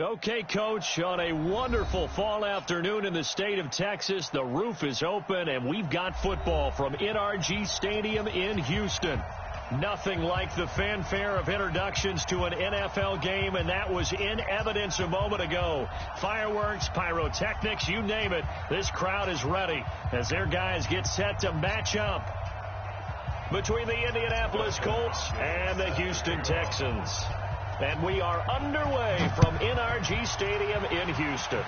Okay, Coach, on a wonderful fall afternoon in the state of Texas, the roof is open, and we've got football from NRG Stadium in Houston. Nothing like the fanfare of introductions to an NFL game, and that was in evidence a moment ago. Fireworks, pyrotechnics, you name it, this crowd is ready as their guys get set to match up between the Indianapolis Colts and the Houston Texans. And we are underway from NRG Stadium in Houston.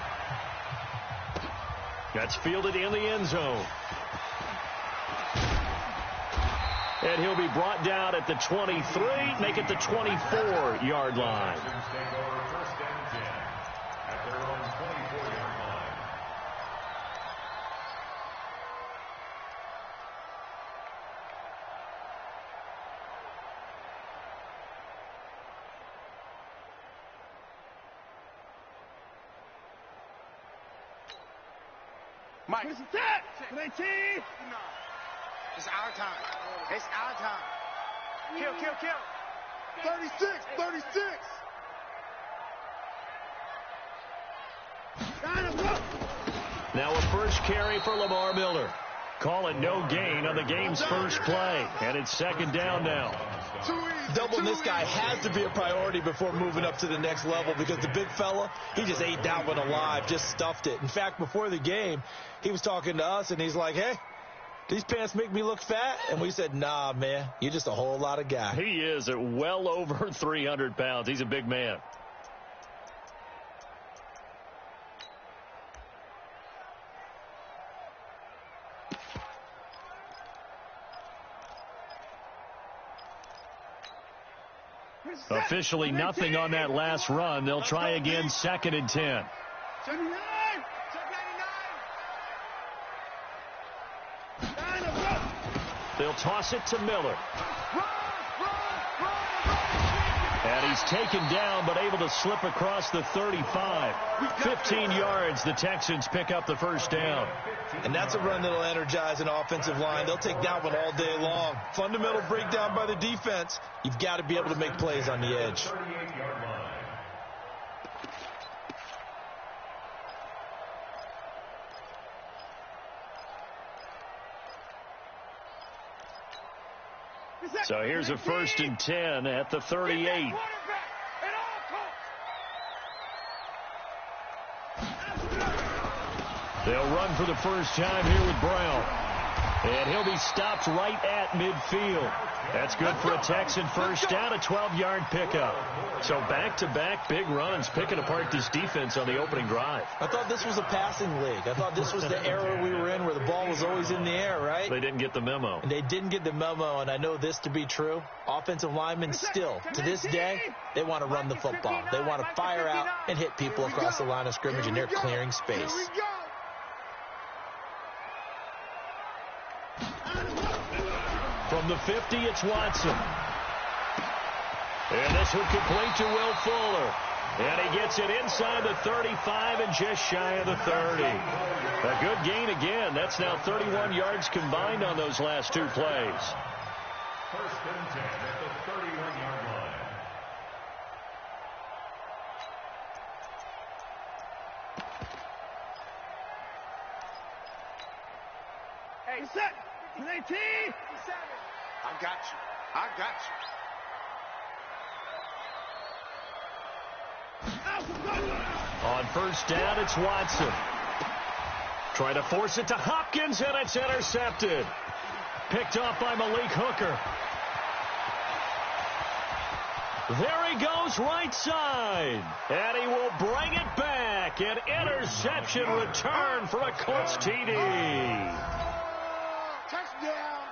That's fielded in the end zone. And he'll be brought down at the 23, make it the 24-yard line. Mike. It's our time. It's our time. Kill, kill, kill. 36, 36. Now a first carry for Lamar Miller. Call it no gain on the game's first play. And it's second down now. Doubling this guy has to be a priority before moving up to the next level because the big fella, he just ate that one alive, just stuffed it. In fact, before the game, he was talking to us, and he's like, hey, these pants make me look fat? And we said, nah, man, you're just a whole lot of guy. He is at well over 300 pounds. He's a big man. Officially nothing on that last run. They'll try again, 2nd and 10. 79. They'll toss it to Miller. And he's taken down but able to slip across the 35. 15 yards, the Texans pick up the first down. And that's a run that'll energize an offensive line. They'll take that one all day long. Fundamental breakdown by the defense. You've got to be able to make plays on the edge. So here's a 1st and 10 at the 38. They'll run for the first time here with Brown. And he'll be stopped right at midfield. That's good for a Texan first down, a 12-yard pickup. So back-to-back big runs picking apart this defense on the opening drive. I thought this was a passing league. I thought this was the era we were in where the ball was always in the air, right? They didn't get the memo. And they didn't get the memo, and I know this to be true. Offensive linemen still, to this day, they want to run the football. They want to fire out and hit people across the line of scrimmage, and they're clearing space. From the 50, it's Watson. And this one complete to Will Fuller. And he gets it inside the 35 and just shy of the 30. A good gain again. That's now 31 yards combined on those last two plays. 1st and 10 at the 31-yard line. Hey, set. 18. I got you. I got you. On first down, it's Watson. Trying to force it to Hopkins, and it's intercepted. Picked off by Malik Hooker. There he goes, right side. And he will bring it back. An interception return for a Colts TD.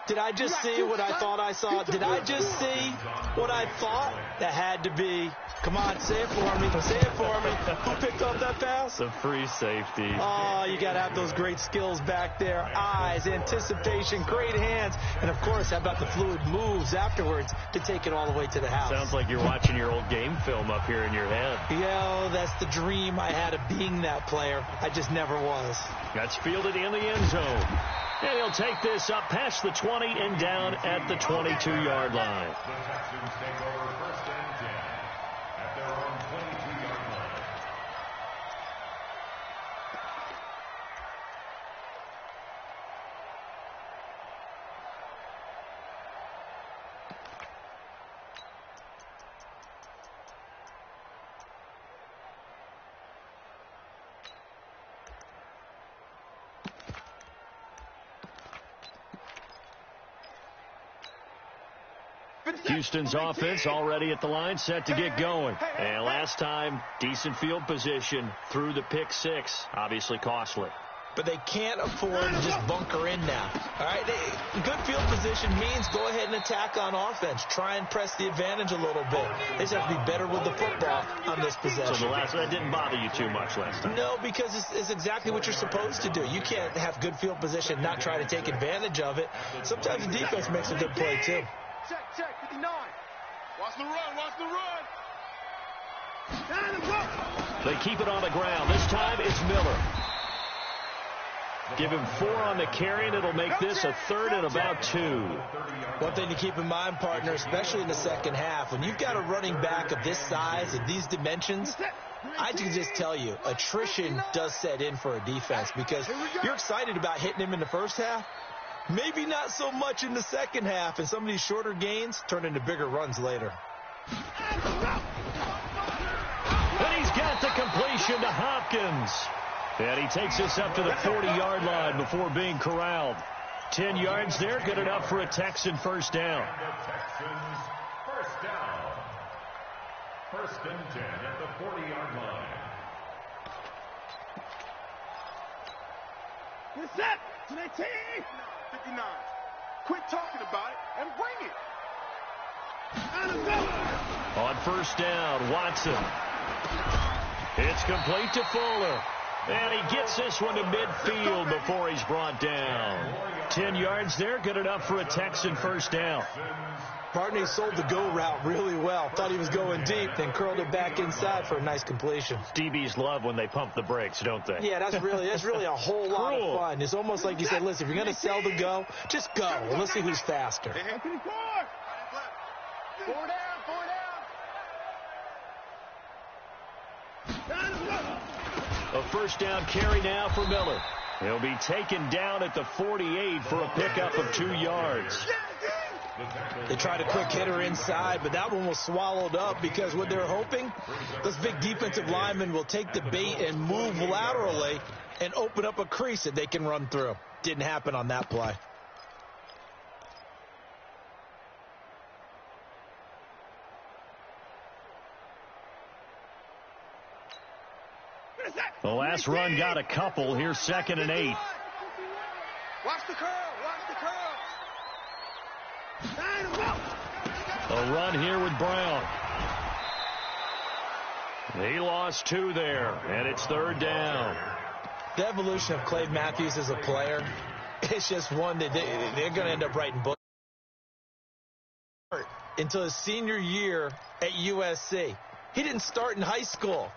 Did I just see what I thought I saw? Did I just see what I thought? That had to be. Come on, say it for me. Say it for me. Who picked up that pass? The free safety. Oh, you got to have those great skills back there. Eyes, anticipation, great hands. And, of course, how about the fluid moves afterwards to take it all the way to the house? Sounds like you're watching your old game film up here in your head. Yeah, that's the dream I had of being that player. I just never was. That's fielded in the end zone. And he'll take this up past the 20 and down at the 22-yard line. The Texans take over 1st and 10 at their own 22-yard line. Houston's offense already at the line, set to get going. And last time, decent field position through the pick six. Obviously costly. But they can't afford to just bunker in now. All right, good field position means go ahead and attack on offense. Try and press the advantage a little bit. They just have to be better with the football on this possession. So that didn't bother you too much last time? No, because it's exactly what you're supposed to do. You can't have good field position, not try to take advantage of it. Sometimes the defense makes a good play, too. Check, 59. Watch the run. They keep it on the ground. This time it's Miller. Give him 4 on the carry, and it'll make this a 3rd and about 2. One thing to keep in mind, partner, especially in the second half, when you've got a running back of this size and these dimensions, I can just tell you, attrition does set in for a defense because you're excited about hitting him in the first half. Maybe not so much in the second half, and some of these shorter gains turn into bigger runs later. And he's got the completion to Hopkins. And he takes us up to the 40-yard line before being corralled. 10 yards there, good enough for a Texan first down. Texans first down. 1st and 10 at the 40-yard line. Get set. To 19. 59. Quit talking about it and bring it. On first down, Watson. It's complete to Fuller. And he gets this one to midfield before he's brought down. 10 yards there, good enough for a Texan first down. Partner sold the go route really well. Thought he was going deep, then curled it back inside for a nice completion. DBs love when they pump the brakes, don't they? Yeah, that's really a whole lot of fun. It's almost like you said, listen, if you're going to sell the go, just go. And let's see who's faster. 4 down. A first down carry now for Miller. He'll be taken down at the 48 for a pickup of 2 yards. They tried a quick hitter inside, but that one was swallowed up because what they're hoping, those big defensive linemen will take the bait and move laterally and open up a crease that they can run through. Didn't happen on that play. The last run got a couple. Here's 2nd and 8. Watch the curl. A run here with Brown. He lost 2 there, and it's 3rd down. The evolution of Clay Matthews as a player, it's just one that they're going to end up writing books. Until his senior year at USC. He didn't start in high school.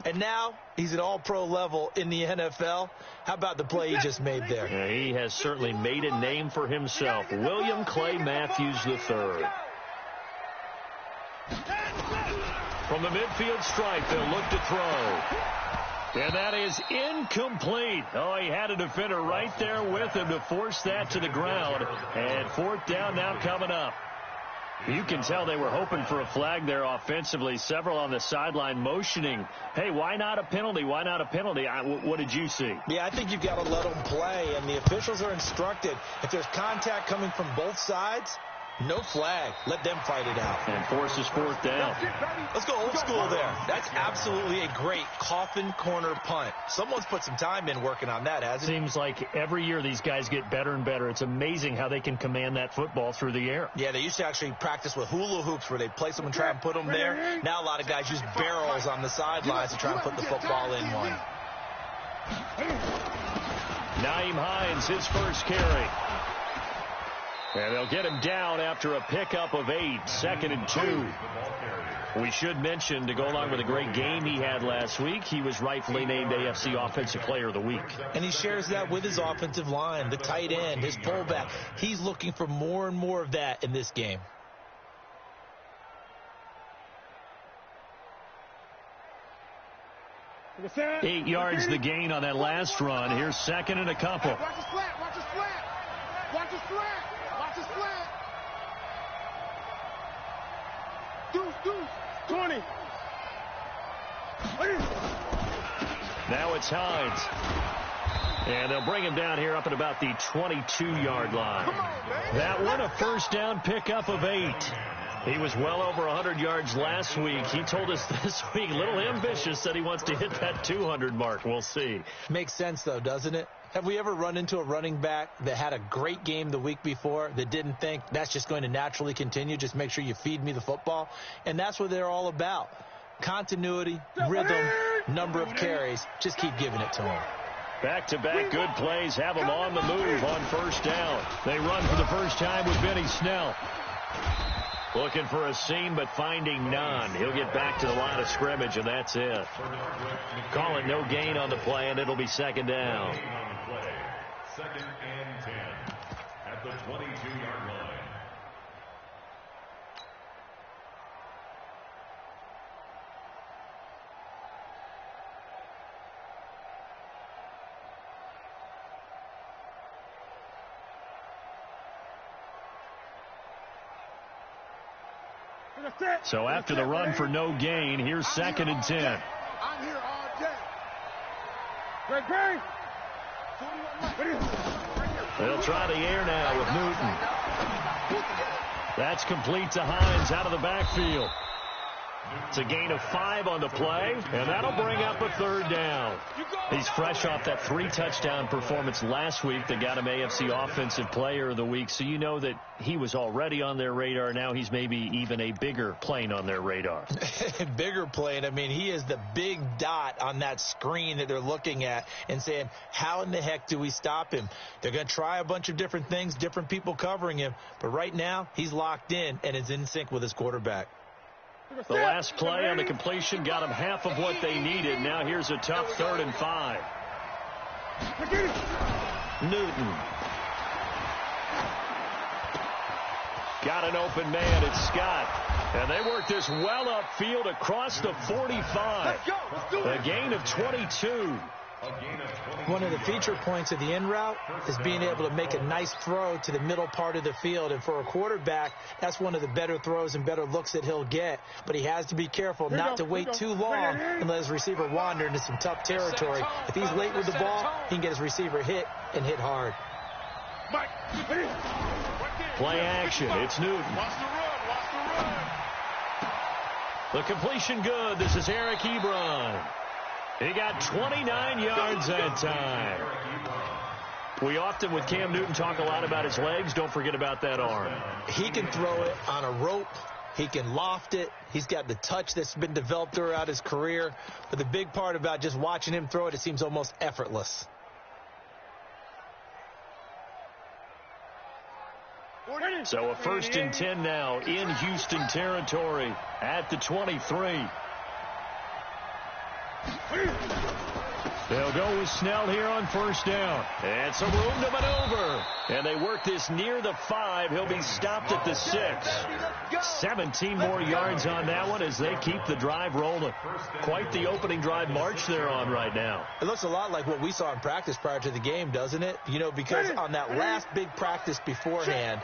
And now he's at all-pro level in the NFL. How about the play he just made there? Yeah, he has certainly made a name for himself. William Clay Matthews III. From the midfield stripe, they'll look to throw. And that is incomplete. Oh, he had a defender right there with him to force that to the ground. And 4th down now coming up. You can tell they were hoping for a flag there offensively. Several on the sideline motioning, hey, why not a penalty? Why not a penalty? What did you see? Yeah, I think you've got to let them play, and the officials are instructed. If there's contact coming from both sides, no flag. Let them fight it out. And forces 4th down. Let's go old school there. That's absolutely a great coffin corner punt. Someone's put some time in working on that, hasn't it? Seems like every year these guys get better and better. It's amazing how they can command that football through the air. Yeah, they used to actually practice with hula hoops where they place them and try and put them there. Now a lot of guys use barrels on the sidelines to try and put the football in one. Nyheim Hines, his first carry. And they'll get him down after a pickup of 8, 2nd and 2. We should mention, to go along with a great game he had last week, he was rightfully named AFC Offensive Player of the Week. And he shares that with his offensive line, the tight end, his pullback. He's looking for more and more of that in this game. Set. 8 yards the gain on that last run. Here's 2nd and a couple. Watch the slant. Watch the slant. Watch the slant. Watch the slant. Deuce. 20. Now it's Hines. And they'll bring him down here up at about the 22-yard line. Come on, man. That one a first down pickup of 8. He was well over 100 yards last week. He told us this week, a little ambitious, said he wants to hit that 200 mark. We'll see. Makes sense, though, doesn't it? Have we ever run into a running back that had a great game the week before that didn't think that's just going to naturally continue? Just make sure you feed me the football. And that's what they're all about. Continuity, rhythm, number of carries. Just keep giving it to him. Back-to-back good plays have him on the move on first down. They run for the first time with Benny Snell. Looking for a seam, but finding none. He'll get back to the line of scrimmage, and that's it. Call it no gain on the play, and it'll be second down. Second and 10 at the 22-yard line. So after the run for no gain, here's second and 10. I'm here all day. They'll try the air now with Newton. That's complete to Hines out of the backfield. It's a gain of 5 on the play, and that'll bring up a third down. He's fresh off that 3-touchdown performance last week that got him AFC Offensive Player of the Week, so you know that he was already on their radar. Now he's maybe even a bigger plane on their radar. Bigger plane. I mean, he is the big dot on that screen that they're looking at and saying, how in the heck do we stop him? They're going to try a bunch of different things, different people covering him, but right now he's locked in and is in sync with his quarterback. The last play on the completion got them half of what they needed. Now here's a tough 3rd and 5. Newton. Got an open man. It's Scott. And they work this well upfield across the 45. A gain of 22. One of the feature points of the in route is being able to make a nice throw to the middle part of the field. And for a quarterback, that's one of the better throws and better looks that he'll get. But he has to be careful not to wait too long and let his receiver wander into some tough territory. If he's late with the ball, he can get his receiver hit and hit hard. Play action. It's Newton. The completion good. This is Eric Ebron. He got 29 yards that time. We often, with Cam Newton, talk a lot about his legs. Don't forget about that arm. He can throw it on a rope. He can loft it. He's got the touch that's been developed throughout his career. But the big part about just watching him throw it, it seems almost effortless. So a 1st and 10 now in Houston territory at the 23. They'll go with Snell here on first down. And some room to maneuver. And they work this near the 5. He'll be stopped at the 6. 17 more yards on that one as they keep the drive rolling. Quite the opening drive march they're on right now. It looks a lot like what we saw in practice prior to the game, doesn't it? You know, because on that last big practice beforehand,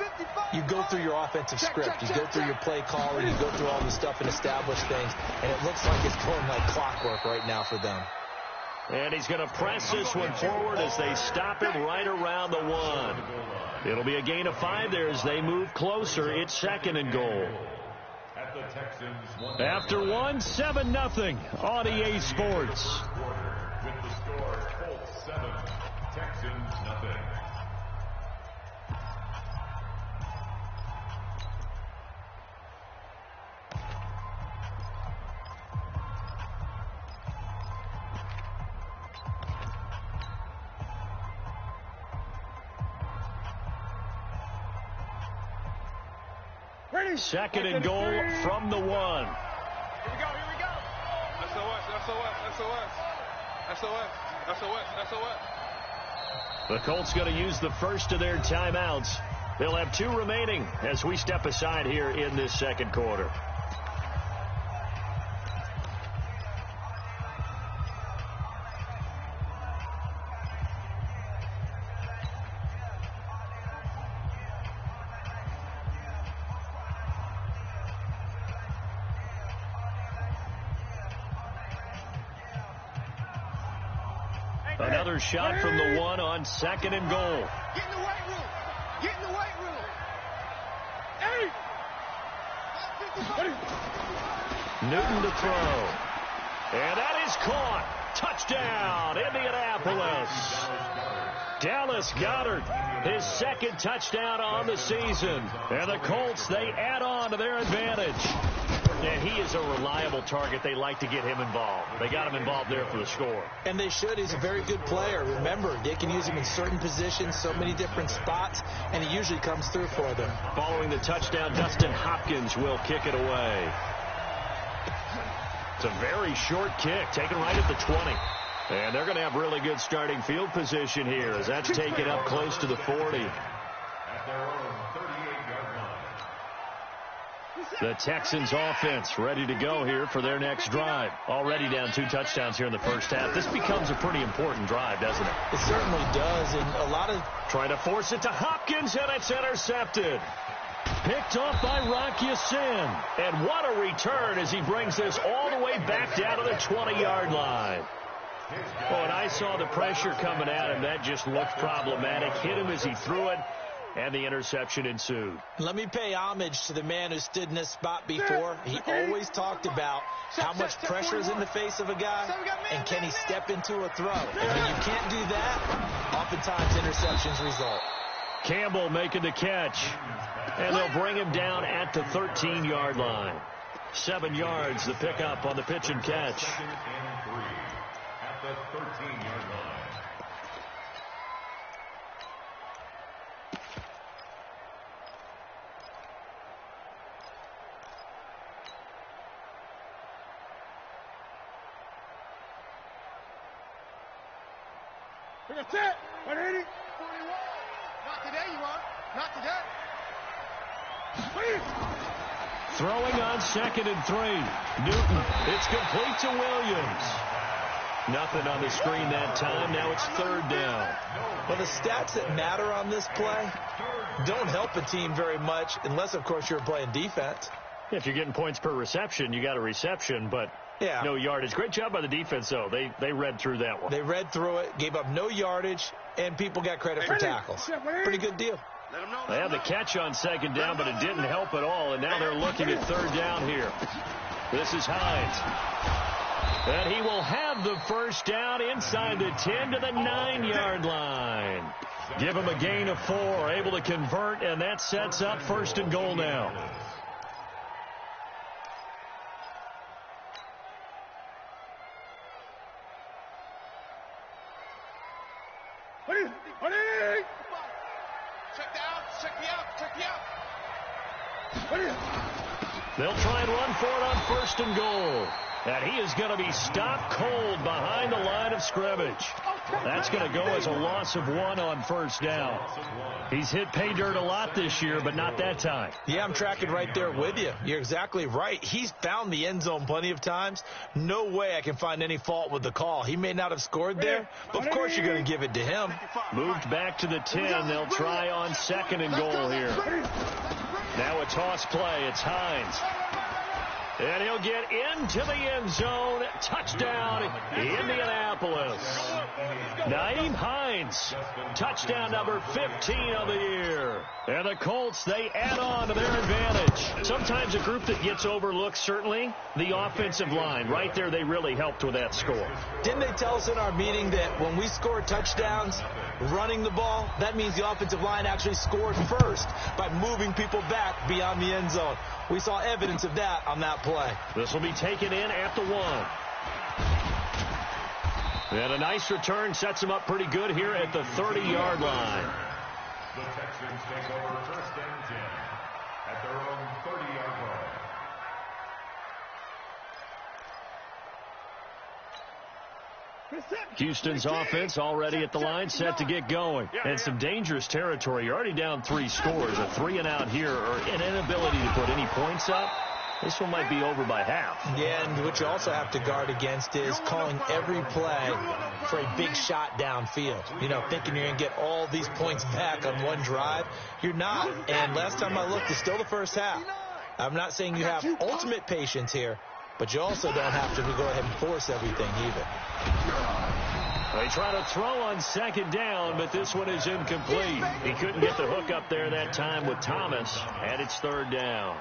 you go through your offensive script. You go through your play call, and you go through all the stuff and establish things. And it looks like it's going like clockwork right now for them. And he's going to press this one forward as they stop him right around the 1. It'll be a gain of 5 there as they move closer. It's 2nd and goal. After 1, 7-0 on EA Sports. With the score, Colts 7, Texans nothing. Second and goal from the 1. Here we go, here we go. SOS. The Colts going to use the first of their timeouts. They'll have 2 remaining as we step aside here in this second quarter. Another shot from the 1 on 2nd and goal. Get in the weight room. Get in the weight room. Hey! Newton to throw. And that is caught. Touchdown, Indianapolis. Dallas Goedert, his second touchdown on the season. And the Colts, they add on to their advantage. And he is a reliable target. They like to get him involved. They got him involved there for the score. And they should. He's a very good player. Remember, they can use him in certain positions, so many different spots, and he usually comes through for them. Following the touchdown, Dustin Hopkins will kick it away. It's a very short kick, taken right at the 20. And they're going to have really good starting field position here as that's taken up close to the 40. The Texans offense ready to go here for their next drive. Already down 2 touchdowns here in the first half. This becomes a pretty important drive, doesn't it? It certainly does, and a lot of... Trying to force it to Hopkins, and it's intercepted. Picked off by Rocky Sin. And what a return as he brings this all the way back down to the 20-yard line. Oh, and I saw the pressure coming at him. That just looked problematic. Hit him as he threw it, and the interception ensued. Let me pay homage to the man who stood in this spot before. He always talked about how much pressure is in the face of a guy, and can he step into a throw. And when you can't do that, oftentimes interceptions result. Campbell making the catch, and they'll bring him down at the 13-yard line. 7 yards, the pickup on the pitch and catch. At the 13-yard line. That's it. 180. Not today, you won't. Not today. Throwing on 2nd and 3. Newton. It's complete to Williams. Nothing on the screen that time. Now it's 3rd down. Well, the stats that matter on this play don't help a team very much unless, of course, you're playing defense. If you're getting points per reception, you got a reception, but no yardage. Great job by the defense, though. They read through that one. They read through it, gave up no yardage, and people got credit for tackles. Pretty good deal. They had the catch on 2nd down, but it didn't help at all, and now they're looking at 3rd down here. This is Hines. And he will have the first down inside the 10 to the 9-yard line. Give him a gain of 4, able to convert, and that sets up 1st and goal now. They'll try and run for it on 1st and goal. And he is going to be stopped cold behind the line of scrimmage. That's going to go as a loss of 1 on 1st down. He's hit pay dirt a lot this year, but not that time. Yeah, I'm tracking right there with you. You're exactly right. He's found the end zone plenty of times. No way I can find any fault with the call. He may not have scored there, but of course you're going to give it to him. Moved back to the 10. They'll try on 2nd and goal here. Now a toss play. It's Hines. And he'll get into the end zone. Touchdown, Indianapolis. Nyheim Hines, touchdown number 15 of the year. And the Colts, they add on to their advantage. Sometimes a group that gets overlooked, certainly, the offensive line. Right there, they really helped with that score. Didn't they tell us in our meeting that when we score touchdowns running the ball, that means the offensive line actually scored first by moving people back beyond the end zone? We saw evidence of that on that play. This will be taken in at the 1. And a nice return sets him up pretty good here at the 30-yard line. The Texans take over 1st and 10 at their own 30-yard line. Houston's offense already at the line, set to get going. And some dangerous territory. You're already down 3 scores. A 3-and-out here, or an inability to put any points up. This one might be over by half. Yeah, and what you also have to guard against is calling every play for a big shot downfield. You know, thinking you're going to get all these points back on one drive. You're not. And last time I looked, it's still the first half. I'm not saying you have ultimate patience here, but you also don't have to go ahead and force everything either. They try to throw on 2nd down, but this one is incomplete. He couldn't get the hook up there that time with Thomas, and it's 3rd down.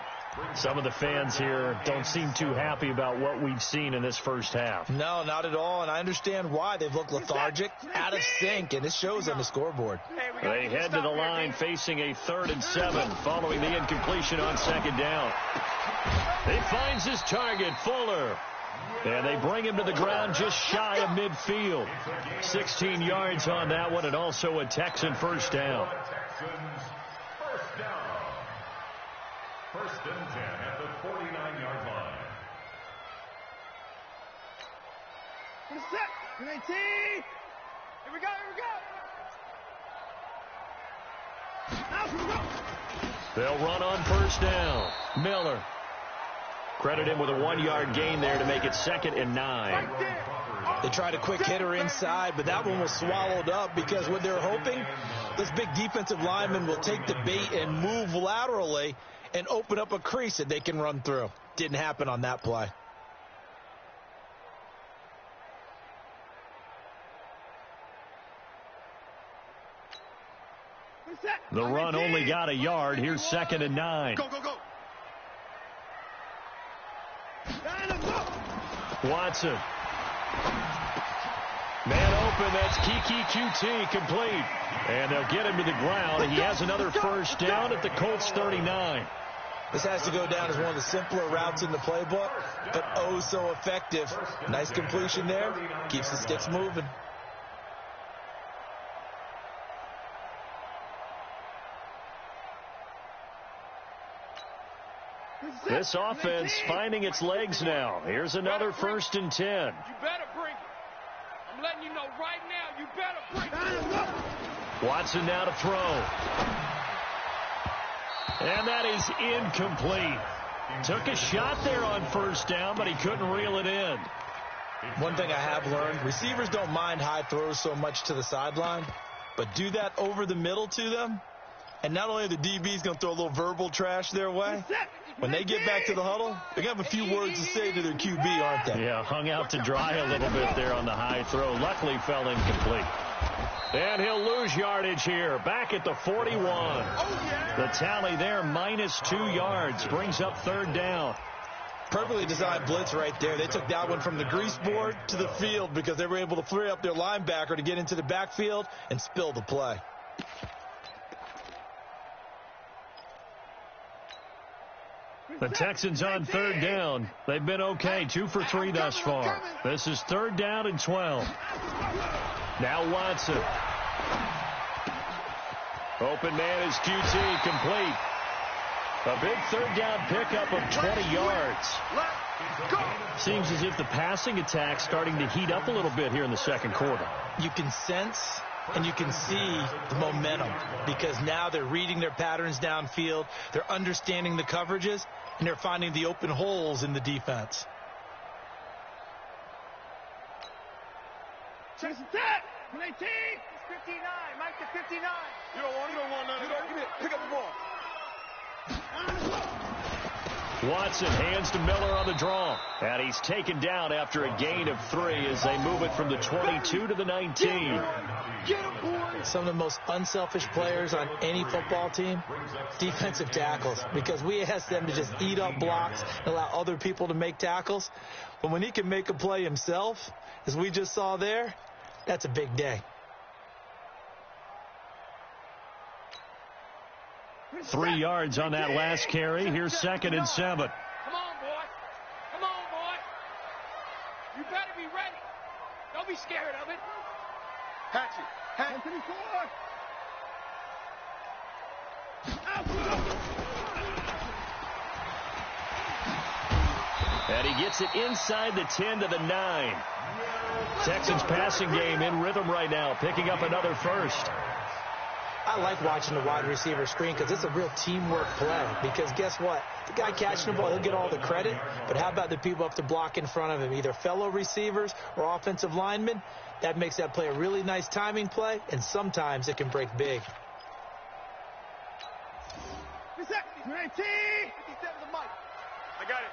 Some of the fans here don't seem too happy about what we've seen in this first half. No, not at all, and I understand why. They've looked lethargic, out of sync, and it shows on the scoreboard. They head to the line facing a 3rd and 7 following the incompletion on 2nd down. He finds his target, Fuller. And they bring him to the ground just shy of midfield. 16 yards on that one, and also a Texan first down. First and 10 at the 49-yard line. Set. 19. Here we go. They'll run on first down. Miller. Credit him with a 1-yard gain there to make it 2nd and 9. They tried a quick hitter inside, but that one was swallowed up because what they're hoping, this big defensive lineman will take the bait and move laterally and open up a crease that they can run through. Didn't happen on that play. The run only got a yard. Here's 2nd and 9. Go. Watson. Man open. That's Kiki QT complete. And they'll get him to the ground. He has another first down at the Colts 39. This has to go down as one of the simpler routes in the playbook, but oh so effective. Nice completion there. Keeps the sticks moving. This offense finding its legs now. Here's another 1st and 10. You better bring it. I'm letting you know right now, you better bring it. Watson now to throw. And that is incomplete. Took a shot there on first down, but he couldn't reel it in. One thing I have learned, receivers don't mind high throws so much to the sideline, but do that over the middle to them, and not only are the DBs going to throw a little verbal trash their way, when they get back to the huddle, they're going to have a few words to say to their QB, aren't they? Yeah, hung out to dry a little bit there on the high throw. Luckily fell incomplete. And he'll lose yardage here. Back at the 41. The tally there, -2 yards. Brings up 3rd down. Perfectly designed blitz right there. They took that one from the grease board to the field because they were able to free up their linebacker to get into the backfield and spill the play. The Texans on 3rd down. They've been okay. 2 for 3 thus far. This is 3rd down and 12. Now Watson. Open man is QT, complete. A big 3rd down pickup of 20 yards. Seems as if the passing attack's starting to heat up a little bit here in the 2nd quarter. You can sense and you can see the momentum because now they're reading their patterns downfield, they're understanding the coverages, and they're finding the open holes in the defense. Chase attack. 19. 59. Mike to 59. You don't want none of that. Give me it. Pick up the ball. Watson hands to Miller on the draw. And he's taken down after a gain of 3 as they move it from the 22 to the 19. Some of the most unselfish players on any football team, defensive tackles, because we ask them to just eat up blocks and allow other people to make tackles. But when he can make a play himself, as we just saw there, that's a big day. 3 yards on that last carry. Here's 2nd and 7. Come on, boy. Come on, boy. You better be ready. Don't be scared of it. Hatchet. And he gets it inside the 10 to the 9. Texans passing game in rhythm right now, picking up another first. I like watching the wide receiver screen because it's a real teamwork play. Because guess what? The guy catching the ball, he'll get all the credit. But how about the people up to block in front of him, either fellow receivers or offensive linemen? That makes that play a really nice timing play, and sometimes it can break big. 19. 57 to Mike. I got it.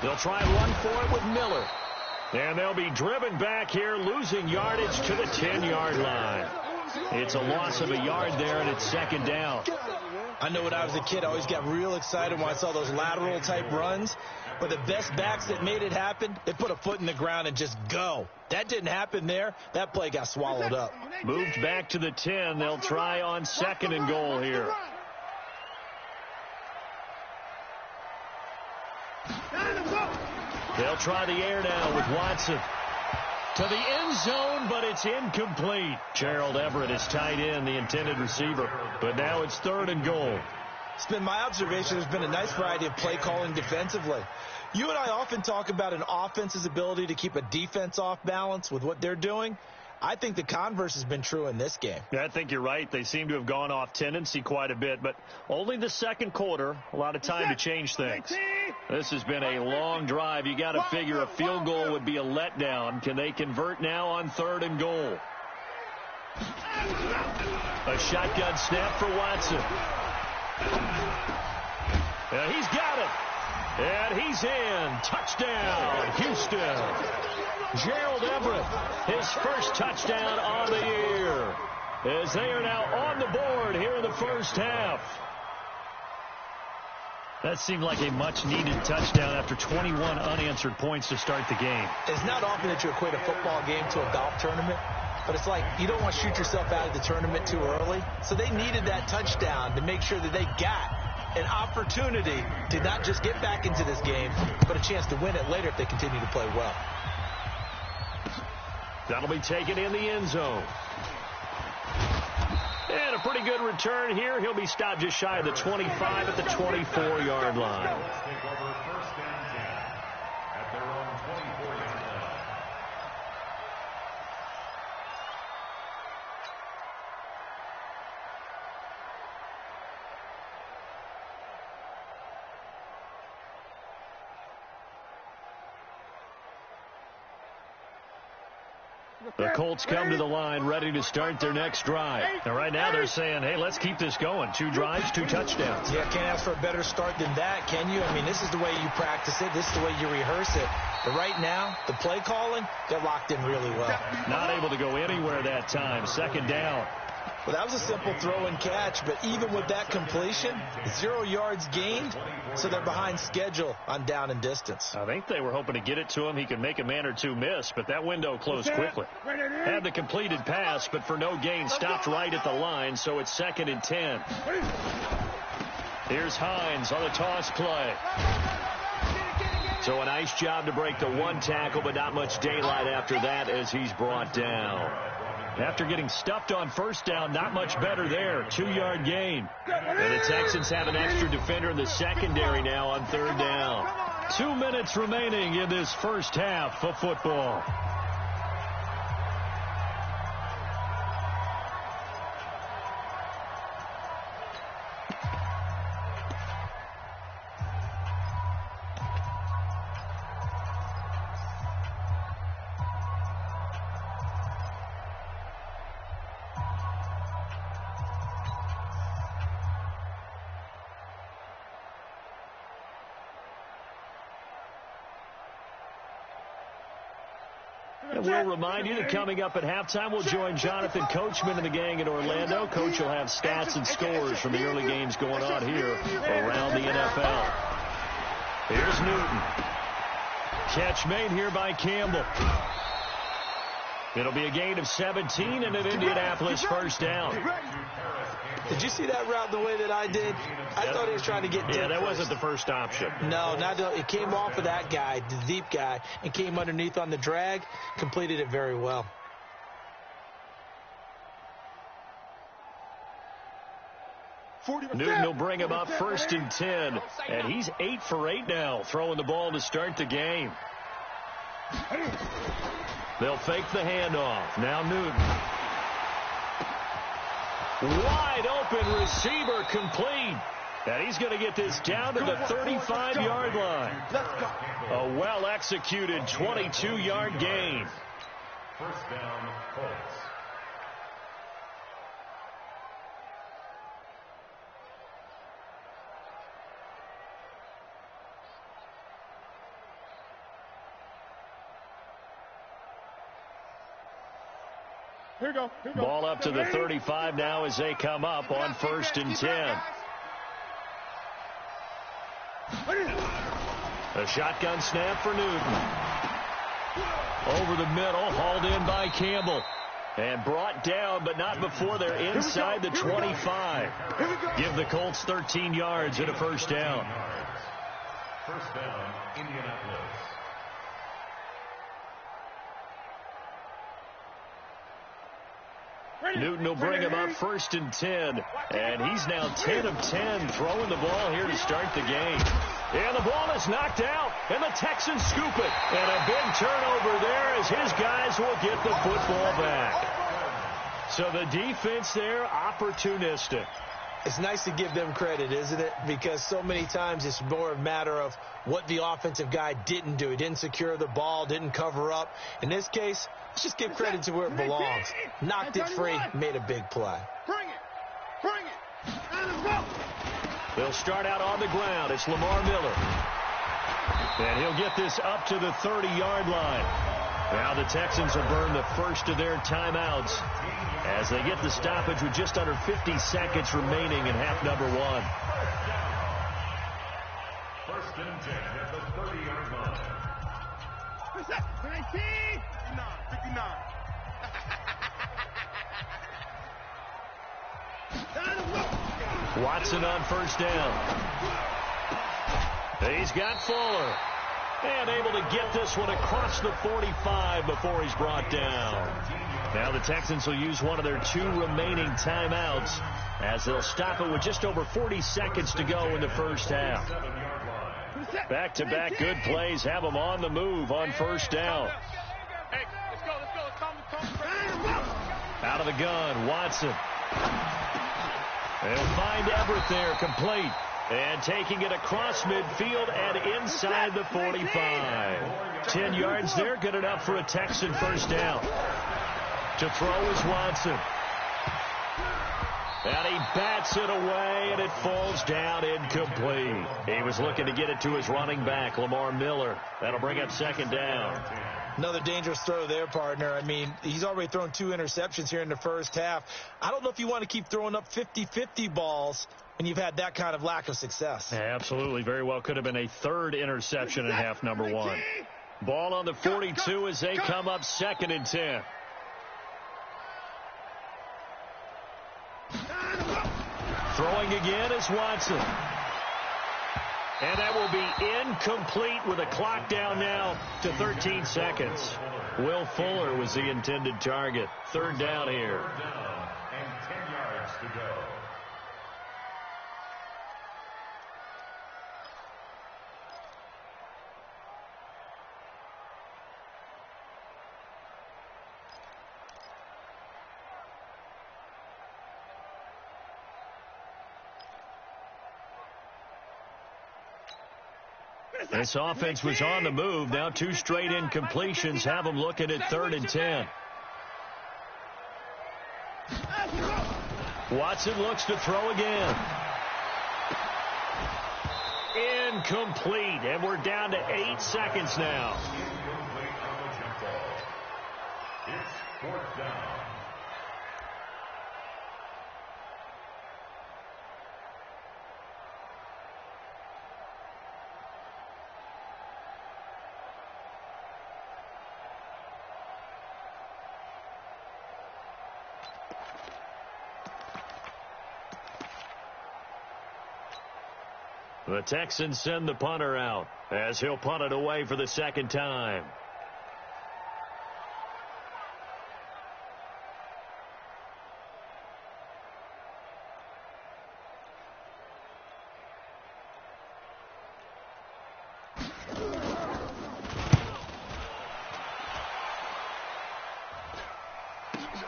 They'll try and run for it with Miller. And they'll be driven back here, losing yardage to the 10-yard line. It's a loss of a yard there, and it's second down. I know when I was a kid, I always got real excited when I saw those lateral-type runs. But the best backs that made it happen, they put a foot in the ground and just go. That didn't happen there. That play got swallowed up. Moved back to the 10. They'll try on second and goal here. They'll try the air now with Watson. To the end zone, but it's incomplete. Gerald Everett is tight end, the intended receiver. But now it's third and goal. It's been my observation there's been a nice variety of play calling defensively. You and I often talk about an offense's ability to keep a defense off balance with what they're doing. I think the converse has been true in this game. Yeah, I think you're right. They seem to have gone off tendency quite a bit, but only the second quarter, a lot of time to change things. This has been a long drive. You got to figure a field goal would be a letdown. Can they convert now on third and goal? A shotgun snap for Watson. Yeah, he's got it. And he's in. Touchdown, Houston. Gerald Everett, his first touchdown on the year, as they are now on the board here in the first half. That seemed like a much-needed touchdown after 21 unanswered points to start the game. It's not often that you equate a football game to a golf tournament, but it's like you don't want to shoot yourself out of the tournament too early. So they needed that touchdown to make sure that they got an opportunity to not just get back into this game, but a chance to win it later if they continue to play well. That'll be taken in the end zone. And a pretty good return here. He'll be stopped just shy of the 25 at the 24-yard line. Take over first and 10 at their own 24-yard line. The Colts come to the line ready to start their next drive. And right now they're saying, hey, let's keep this going. 2 drives, 2 touchdowns. Yeah, can't ask for a better start than that, can you? I mean, this is the way you practice it. This is the way you rehearse it. But right now, the play calling, they're locked in really well. Not able to go anywhere that time. Second down. Well, that was a simple throw and catch, but even with that completion, 0 yards gained, so they're behind schedule on down and distance. I think they were hoping to get it to him. He could make a man or two miss, but that window closed quickly. Had the completed pass, but for no gain, stopped right at the line, so it's second and 10. Here's Hines on the toss play. So a nice job to break the 1 tackle, but not much daylight after that as he's brought down. After getting stuffed on first down, not much better there. 2-yard gain. And the Texans have an extra defender in the secondary now on third down. 2 minutes remaining in this first half of football. And we'll remind you that coming up at halftime, we'll join Jonathan Coachman and the gang in Orlando. Coach will have stats and scores from the early games going on here around the NFL. Here's Newton. Catch made here by Campbell. It'll be a gain of 17 and an Indianapolis first down. Did you see that route the way that I did? I thought he was trying to get deep. Yeah, that wasn't the first option. No, it came off of that guy, the deep guy, and came underneath on the drag, completed it very well. Newton will bring him up first and 10, and he's 8 for 8 now, throwing the ball to start the game. They'll fake the handoff. Now Newton. Wide open receiver complete. And he's going to get this down to the 35-yard line. A well-executed 22-yard gain. First down, Colts. Ball up to the 35 now as they come up on 1st and 10. A shotgun snap for Newton. Over the middle, hauled in by Campbell. And brought down, but not before they're inside the 25. Give the Colts 13 yards and a first down. First down, Indianapolis. Newton will bring him up 1st and 10. And he's now 10 of 10 throwing the ball here to start the game. And the ball is knocked out, and the Texans scoop it. And a big turnover there as his guys will get the football back. So the defense there, opportunistic. It's nice to give them credit, isn't it? Because so many times it's more a matter of what the offensive guy didn't do. He didn't secure the ball, didn't cover up. In this case, let's just give credit to where it belongs. Knocked it free, made a big play. Bring it. Bring it. And let's go. They'll start out on the ground. It's Lamar Miller. And he'll get this up to the 30-yard line. Now the Texans will burn the first of their timeouts as they get the stoppage with just under 50 seconds remaining in half number 1. First and 10 at the 30-yard line. 59. Watson on first down. He's got Fuller. And able to get this one across the 45 before he's brought down. Now the Texans will use one of their 2 remaining timeouts as they'll stop it with just over 40 seconds to go in the first half. Back-to-back good plays have them on the move on first down. Hey, let's go. Out of the gun, Watson. They'll find Everett there, complete. And taking it across midfield and inside the 45. 10 yards there, good enough for a Texan first down. To throw is Watson. And he bats it away, and it falls down incomplete. He was looking to get it to his running back, Lamar Miller. That'll bring up second down. Another dangerous throw there, partner. I mean, he's already thrown 2 interceptions here in the first half. I don't know if you want to keep throwing up 50-50 balls when you've had that kind of lack of success. Absolutely. Very well could have been a 3rd interception in half number 1. Ball on the 42 as they come up 2nd and 10. Throwing again is Watson. And that will be incomplete with a clock down now to 13 seconds. Will Fuller was the intended target. 3rd down here. 3rd down and 10 yards to go. This offense was on the move. Now 2 straight incompletions have them looking at 3rd and 10. Watson looks to throw again. Incomplete. And we're down to 8 seconds now. It's 4th down. The Texans send the punter out as he'll punt it away for the 2nd time.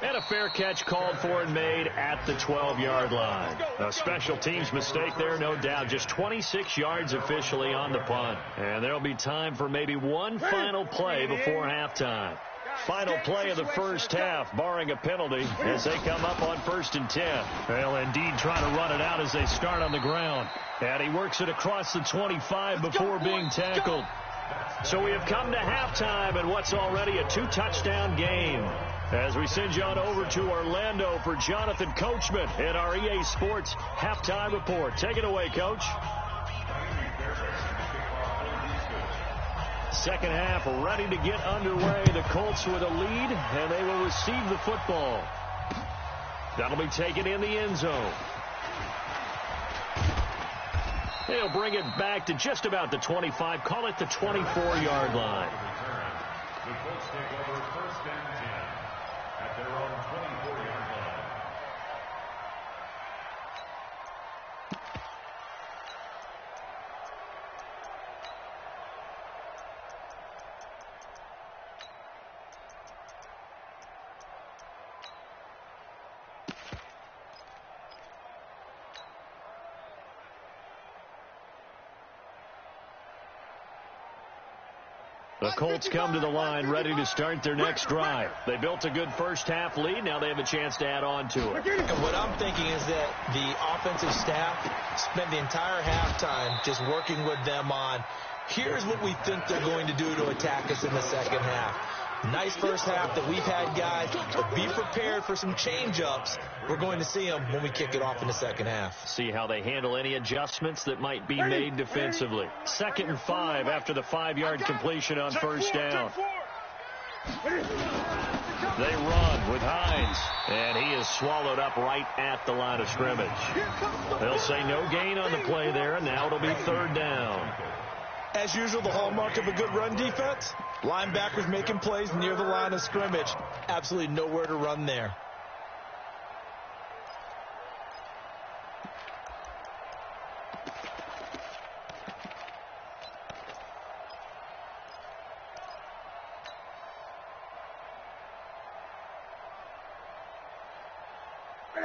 And a fair catch called for and made at the 12-yard line. A special teams mistake there, no doubt. Just 26 yards officially on the punt. And there'll be time for maybe one final play before halftime. Final play of the first half, barring a penalty, as they come up on 1st and 10. They'll indeed try to run it out as they start on the ground. And he works it across the 25 before being tackled. So we have come to halftime in what's already a 2-touchdown game. As we send you on over to Orlando for Jonathan Coachman at our EA Sports Halftime Report. Take it away, Coach. Second half ready to get underway. The Colts with a lead, and they will receive the football. That'll be taken in the end zone. They'll bring it back to just about the 25. Call it the 24-yard line. The Colts take over first and 10 at their own 24-yard line. The Colts come to the line ready to start their next drive. They built a good first half lead. Now they have a chance to add on to it. And what I'm thinking is that the offensive staff spent the entire halftime just working with them on, here's what we think they're going to do to attack us in the second half. Nice first half that we've had, guys, but be prepared for some change-ups. We're going to see them when we kick it off in the second half. See how they handle any adjustments that might be made defensively. 2nd and 5 after the 5-yard completion on first down. They run with Hines, and he is swallowed up right at the line of scrimmage. They'll say no gain on the play there, and now it'll be 3rd down. As usual, the hallmark of a good run defense, linebackers making plays near the line of scrimmage. Absolutely nowhere to run there.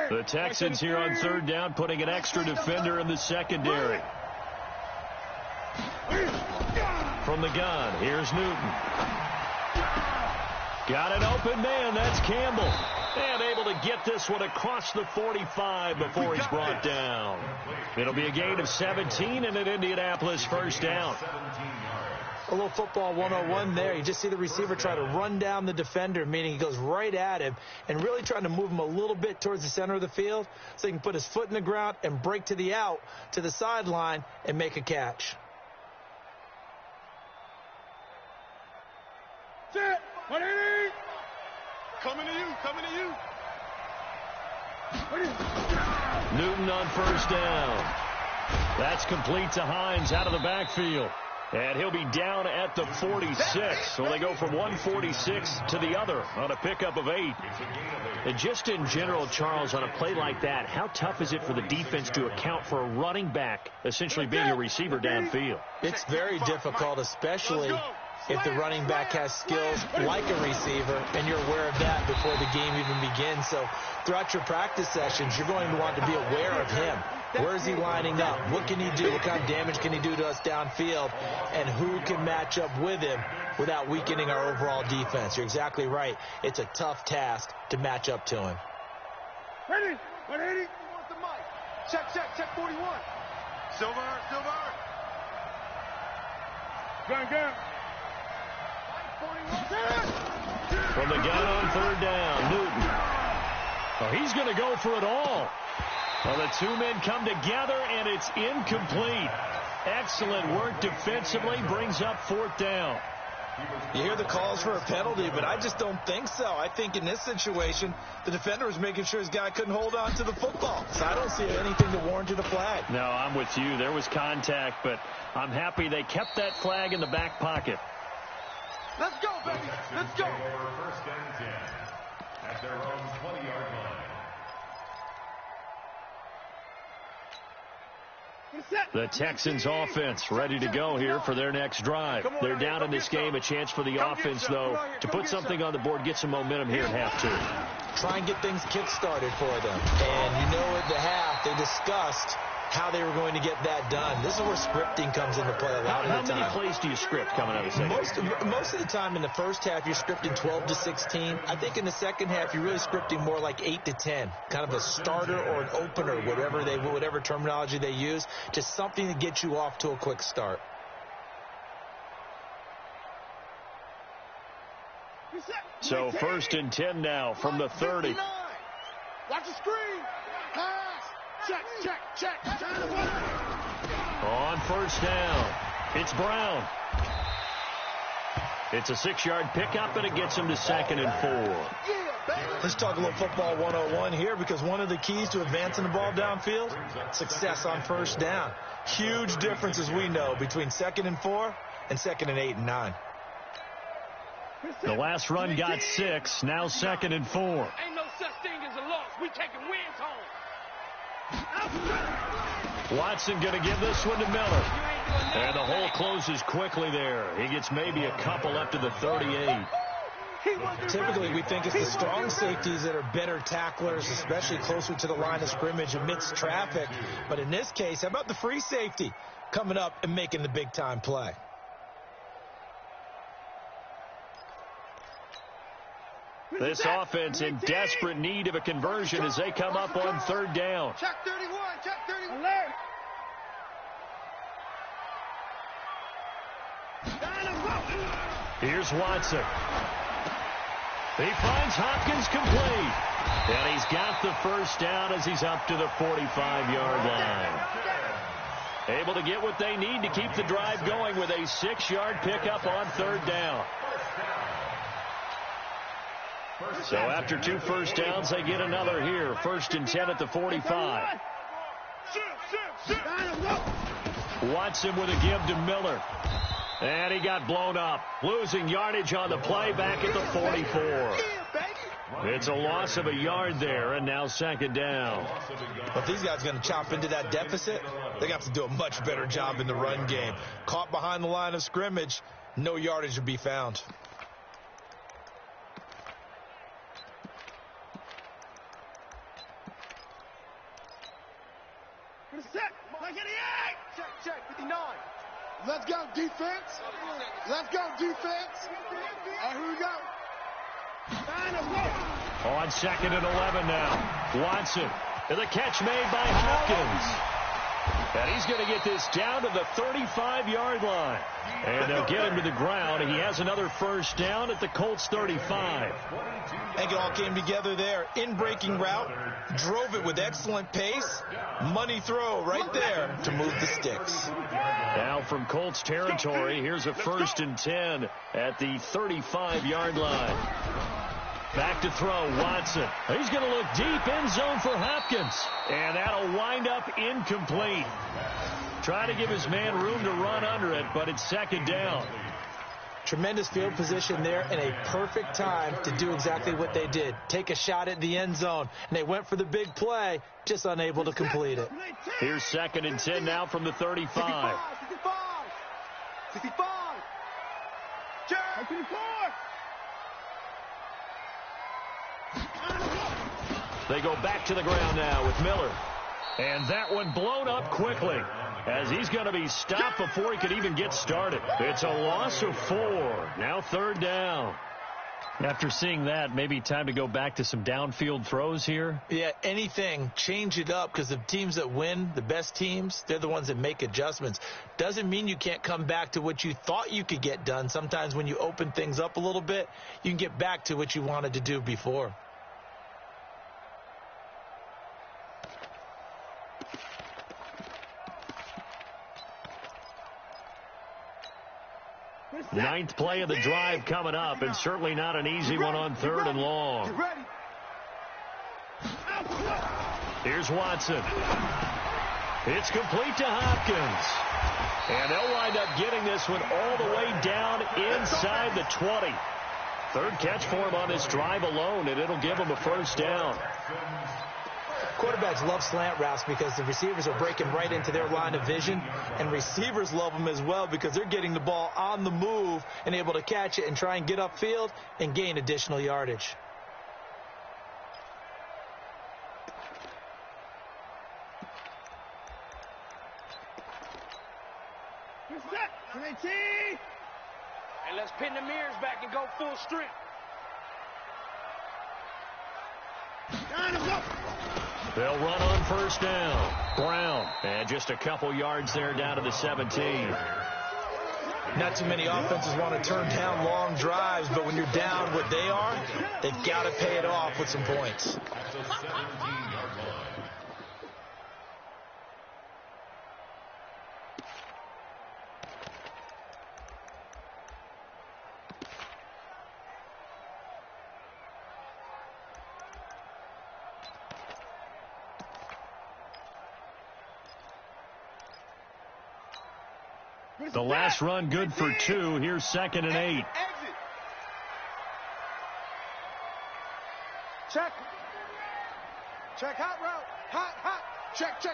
The Texans here on 3rd down, putting an extra defender in the secondary. From the gun, here's Newton. Got an open man, that's Campbell. And able to get this one across the 45 before he's brought down. It'll be a gain of 17 and an Indianapolis first down. A little football 101 there. You just see the receiver try to run down the defender, meaning he goes right at him and really trying to move him a little bit towards the center of the field so he can put his foot in the ground and break to the out, to the sideline, and make a catch. Coming to you, coming to you. Newton on first down. That's complete to Hines out of the backfield. And he'll be down at the 46. So they go from 146 to the other on a pickup of 8. And just in general, Charles, on a play like that, how tough is it for the defense to account for a running back essentially being a receiver downfield? It's very difficult, especially if the running back has skills like a receiver, and you're aware of that before the game even begins. So throughout your practice sessions, you're going to want to be aware of him. Where is he lining up? What can he do? What kind of damage can he do to us downfield? And who can match up with him without weakening our overall defense? You're exactly right. It's a tough task to match up to him. Ready? 180. Wants the mic. Check 41. Silver. Gun. From the gun on 3rd down, Newton. Oh, he's going to go for it all. Well, the two men come together, and it's incomplete. Excellent work defensively, brings up 4th down. You hear the calls for a penalty, but I just don't think so. I think in this situation, the defender was making sure his guy couldn't hold on to the football. So I don't see anything to warrant a flag. No, I'm with you. There was contact, but I'm happy they kept that flag in the back pocket. Let's go, baby. Let's go. First and 10 at their own 20-yard line. The Texans offense ready to go here for their next drive. They're down in this game. A chance for the offense, though, to put something on the board, get some momentum here at half 2. Try and get things kick-started for them. And you know at the half, they discussed how they were going to get that done. This is where scripting comes into play a lot of the time. How many plays do you script coming out of the second? Most of the time in the first half, you're scripting 12 to 16. I think in the second half, you're really scripting more like 8 to 10. Kind of a starter or an opener, whatever terminology they use. Just something to get you off to a quick start. So 1st and 10 now from the 30. Watch the screen. Pass. Check. On 1st down, it's Brown. It's a 6-yard pickup, and it gets him to 2nd and 4. Let's talk a little football 101 here, because one of the keys to advancing the ball downfield, success on 1st down. Huge difference, as we know, between 2nd and 4 and 2nd and 8 and 9. The last run got 6, now 2nd and 4. Ain't no such thing as a loss. We taking wins home. Watson going to give this one to Miller. And the hole closes quickly there. He gets maybe a couple up to the 38. Typically, we think it's the strong safeties that are better tacklers, especially closer to the line of scrimmage amidst traffic. But in this case, how about the free safety coming up and making the big-time play? This offense in desperate need of a conversion as they come up on 3rd down. Check 31. Alert. Here's Watson. He finds Hopkins complete. And he's got the 1st down as he's up to the 45-yard line. Able to get what they need to keep the drive going with a 6-yard pickup on 3rd down. So after 2 1st downs, they get another here. 1st and 10 at the 45. Watson with a give to Miller. And he got blown up. Losing yardage on the play back at the 44. It's a loss of a yard there, and now 2nd down. But these guys are going to chop into that deficit. They got to do a much better job in the run game. Caught behind the line of scrimmage, no yardage to be found. Check 59. Let's go, defense. Let's go, defense. All right, here we go. On 2nd and 11 now. Watson. And the catch made by Hopkins. And he's going to get this down to the 35-yard line. And they'll get him to the ground. He has another 1st down at the Colts 35. I think it all came together there. In-breaking route. Drove it with excellent pace. Money throw right there to move the sticks. Now from Colts territory, here's a 1st and 10 at the 35-yard line. Back to throw, Watson. He's going to look deep, end zone for Hopkins. And that'll wind up incomplete. Trying to give his man room to run under it, but it's 2nd down. Tremendous field position there and a perfect time to do exactly what they did. Take a shot at the end zone. And they went for the big play, just unable to complete it. Here's 2nd and 10 now from the 35. 65. Check. 54. They go back to the ground now with Miller. And that one blown up quickly as he's going to be stopped before he could even get started. It's a loss of 4. Now 3rd down. After seeing that, maybe time to go back to some downfield throws here. Yeah, anything. Change it up, because the teams that win, the best teams, they're the ones that make adjustments. Doesn't mean you can't come back to what you thought you could get done. Sometimes when you open things up a little bit, you can get back to what you wanted to do before. Ninth play of the drive coming up, and certainly not an easy one on 3rd and long. Here's Watson. It's complete to Hopkins. And they'll wind up getting this one all the way down inside the 20. 3rd catch for him on this drive alone, and it'll give him a 1st down. Quarterbacks love slant routes because the receivers are breaking right into their line of vision, and receivers love them as well because they're getting the ball on the move and able to catch it and try and get upfield and gain additional yardage. And let's pin the mirrors back and go full strength. They'll run on 1st down. Brown. And just a couple yards there down to the 17. Not too many offenses want to turn down long drives, but when you're down what they are, they've got to pay it off with some points. At the 17-yard line. The last run good for 2. Here's 2nd and 8. Exit. Check. Check hot route. Hot. Check.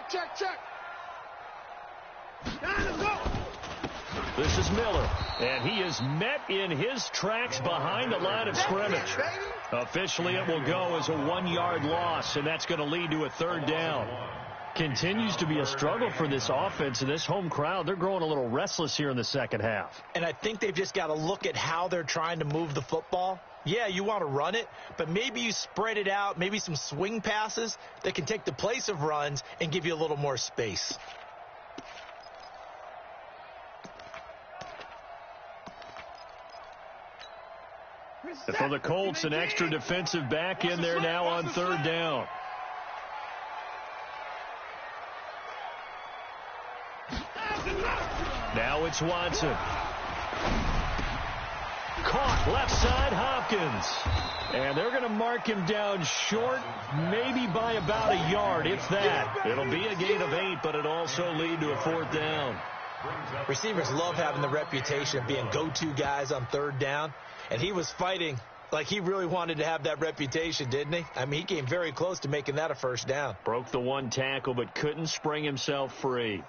Let's go. This is Miller, and he is met in his tracks behind the line of scrimmage. Officially, it will go as a 1-yard loss, and that's going to lead to a 3rd down. Continues to be a struggle for this offense and this home crowd. They're growing a little restless here in the second half. And I think they've just got to look at how they're trying to move the football. Yeah, you want to run it, but maybe you spread it out, maybe some swing passes that can take the place of runs and give you a little more space. And for the Colts, an extra defensive back in there now on 3rd down. Now it's Watson. Caught left side, Hopkins. And they're going to mark him down short, maybe by about a yard, if that. It'll be a gain of 8, but it also lead to a 4th down. Receivers love having the reputation of being go-to guys on 3rd down. And he was fighting like he really wanted to have that reputation, didn't he? I mean, he came very close to making that a 1st down. Broke the 1 tackle, but couldn't spring himself free.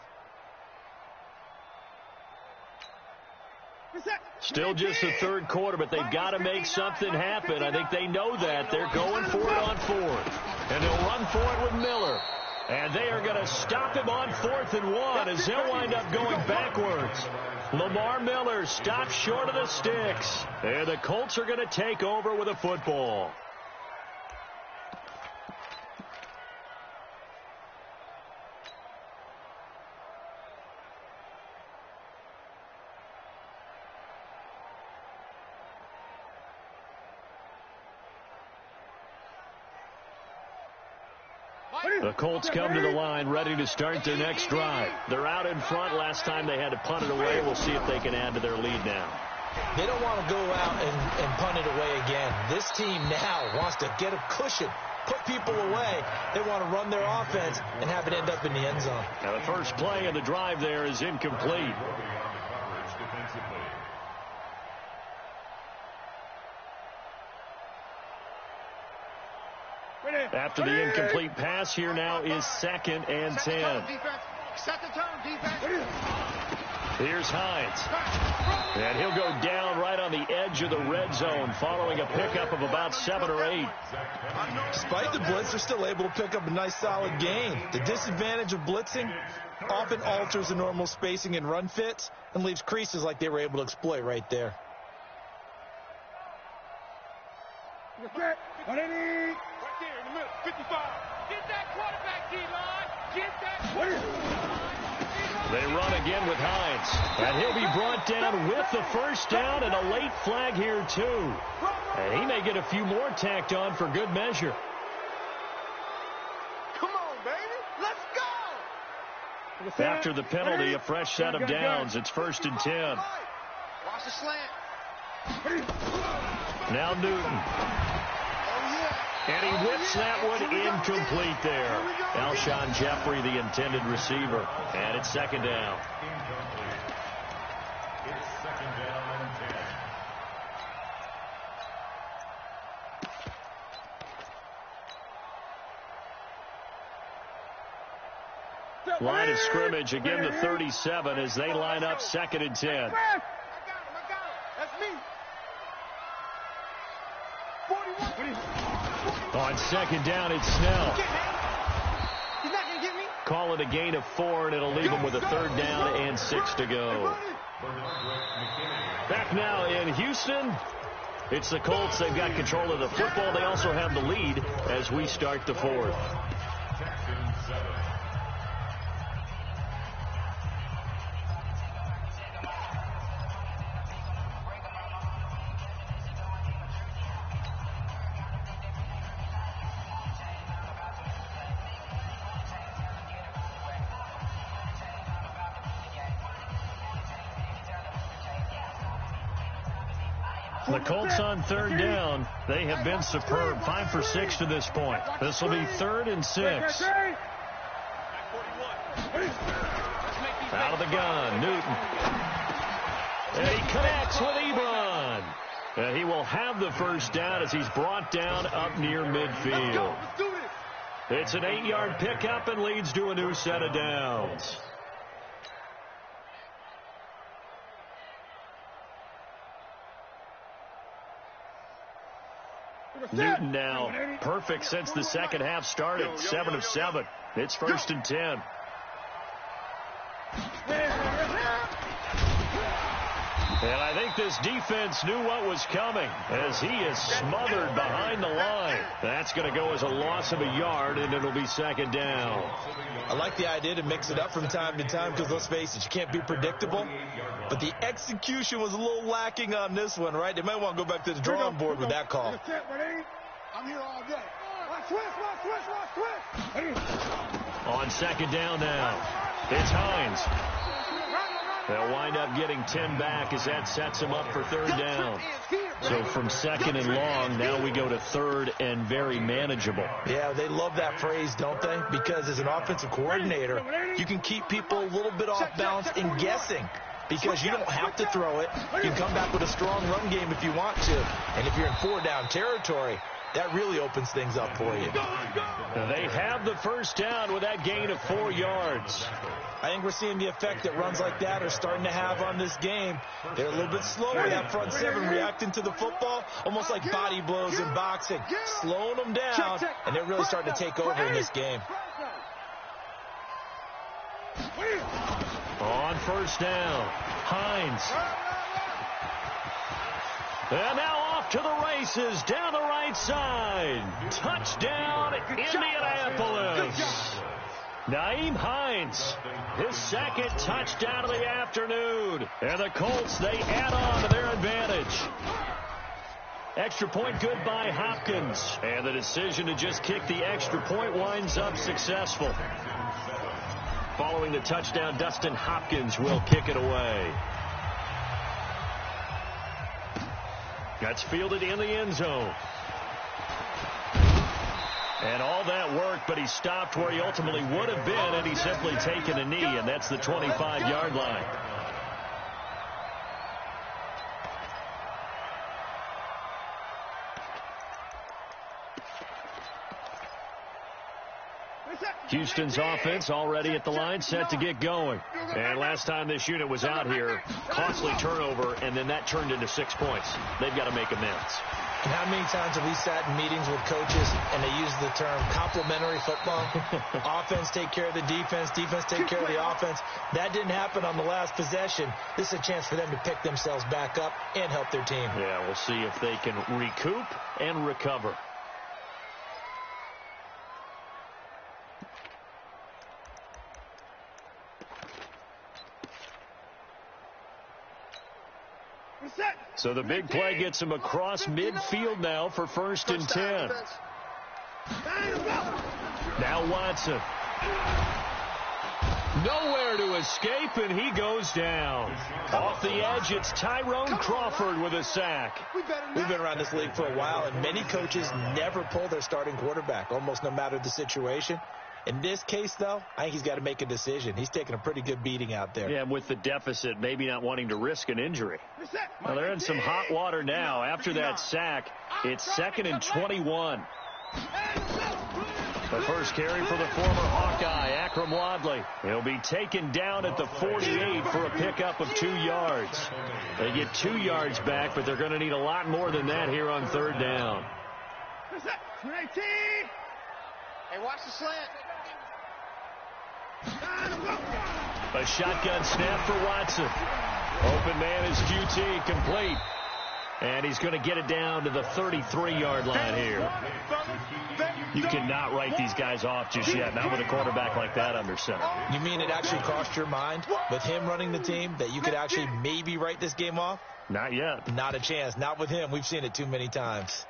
Still just the 3rd quarter, but they've got to make something happen. I think they know that. They're going for it on 4th. And they'll run for it with Miller. And they are going to stop him on 4th and 1 as they'll wind up going backwards. Lamar Miller stops short of the sticks. And the Colts are going to take over with a football. The Colts come to the line ready to start their next drive. They're out in front. Last time they had to punt it away. We'll see if they can add to their lead now. They don't want to go out and punt it away again. This team now wants to get a cushion, put people away. They want to run their offense and have it end up in the end zone. Now the first play of the drive there is incomplete. After the incomplete pass, here now is 2nd and 10. Here's Hines. And he'll go down right on the edge of the red zone following a pickup of about 7 or 8. Despite the blitz, they're still able to pick up a nice solid gain. The disadvantage of blitzing often alters the normal spacing and run fits and leaves creases like they were able to exploit right there. Right there in the middle, 55. Get that quarterback, D-line. Get that quarterback. They run again with Hines. And he'll be brought down with the 1st down and a late flag here, too. And he may get a few more tacked on for good measure. Come on, baby. Let's go. After the penalty, a fresh set of downs. It's 1st and 10. Watch the slant. Now Newton. And he whips that one incomplete there. Alshon Jeffrey, the intended receiver. And it's 2nd down. It's 2nd down and 10. Line of scrimmage, again the 37 as they line up 2nd and 10. I got him. That's me. 41. On 2nd down, it's Snell. He's not going to get me. Call it a gain of 4, and it'll leave him with a 3rd down and 6 to go. Back now in Houston. It's the Colts. They've got control of the football. They also have the lead as we start the 4th. Texans 7. The Colts on third down. They have been superb. 5 for 6 to this point. This will be 3rd and 6. Out of the gun, Newton. And he connects with Ebron. And he will have the first down as he's brought down up near midfield. It's an 8-yard pickup and leads to a new set of downs. Newton now perfect since the second half started. 7 of 7. It's 1st and 10. And I think this defense knew what was coming as he is smothered behind the line. That's going to go as a loss of a yard, and it'll be 2nd down. I like the idea to mix it up from time to time because, let's face it, you can't be predictable. But the execution was a little lacking on this one, right? They might want to go back to the drawing board with that call. I'm here all day. On 2nd down now, it's Hines. They'll wind up getting 10 back as that sets him up for 3rd down. So from 2nd and long, now we go to 3rd and very manageable. Yeah, they love that phrase, don't they? Because as an offensive coordinator, you can keep people a little bit off balance and guessing. Because you don't have to throw it. You can come back with a strong run game if you want to. And if you're in 4-down territory, that really opens things up for you. They have the first down with that gain of 4 yards. I think we're seeing the effect that runs like that are starting to have on this game. They're a little bit slower, that front 7, reacting to the football, almost like body blows in boxing, slowing them down, and they're really starting to take over in this game. On 1st down, Hines. And now off to the races, down the right side. Touchdown, Indianapolis. Nyheim Hines, his 2nd touchdown of the afternoon. And the Colts, they add on to their advantage. Extra point good by Hopkins. And the decision to just kick the extra point winds up successful. Following the touchdown, Dustin Hopkins will kick it away. That's fielded in the end zone. And all that work, but he stopped where he ultimately would have been, and he's simply taken a knee, and that's the 25-yard line. Houston's offense already at the line, set to get going. And last time this unit was out here, costly turnover, and then that turned into 6 points. They've got to make amends. And how many times have we sat in meetings with coaches and they use the term complementary football? Offense take care of the defense, defense take care of the offense. That didn't happen on the last possession. This is a chance for them to pick themselves back up and help their team. Yeah, we'll see if they can recoup and recover. So the big play gets him across midfield now for 1st and 10. Now Watson. Nowhere to escape, and he goes down. Off the edge, it's Tyrone Crawford with a sack. We've been around this league for a while, and many coaches never pull their starting quarterback, almost no matter the situation. In this case, though, I think he's got to make a decision. He's taking a pretty good beating out there. Yeah, with the deficit, maybe not wanting to risk an injury. Well, they're in some hot water now. After that sack, it's 2nd and 21. The first carry for the former Hawkeye, Akram Wadley. He'll be taken down at the 48 for a pickup of 2 yards. They get 2 yards back, but they're going to need a lot more than that here on 3rd down. Hey, watch the slant. A shotgun snap for Watson. Open man is QT, complete. And he's going to get it down to the 33-yard line here. You cannot write these guys off just yet, not with a quarterback like that under center. You mean it actually crossed your mind with him running the team that you could actually maybe write this game off? Not yet. Not a chance. Not with him. We've seen it too many times.